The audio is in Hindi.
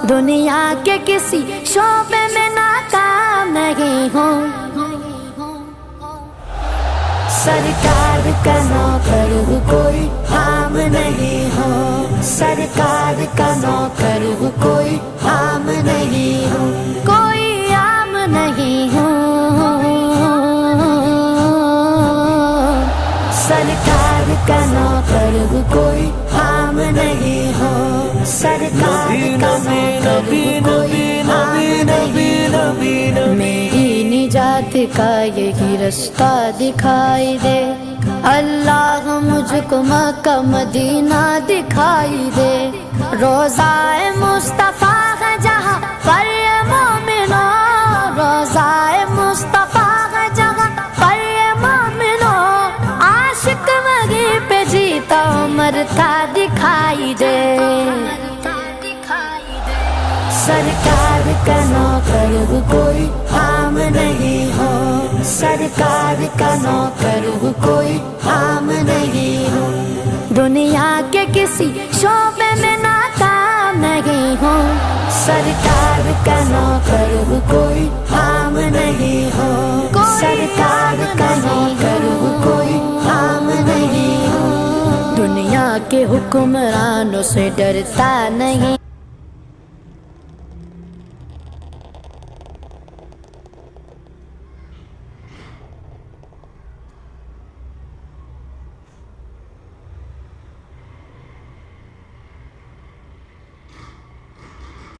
दुनिया के किसी शोबे में नाकाम नहीं हूँ। सरकार का नौकर हूँ, कोई आम नहीं हो। सरकार का नौकर हूँ, कोई आम नहीं हूँ, कोई आम नहीं हूँ। सरकार का नौकर हूँ, कोई आम नहीं हो। सरकार का नौकर हूँ, कोई आम नहीं हो। मेरी निजात का यही रास्ता दिखाई दे, अल्लाह मुझको मक्का मदीना दिखाई दे। रोज़ाए मुस्तफ़ा है जहाँ पर ये मोमिनो, रोज़ाए मुस्तफ़ा है जहाँ पर ये मोमिनो। आशिक वहीं पे जीता मरता दिखाई दे। सरकार का नौकर हूँ, कोई आम नहीं हो। सरकार का नौकर हूँ, कोई आम नहीं हो। दुनिया के किसी शोबे में नाकाम नहीं हूँ। सरकार का नौकर हूँ, कोई आम नहीं हो। सरकार का नौकर हूँ, कोई आम नहीं हो। दुनिया के हुक्मरानों से डरता नहीं।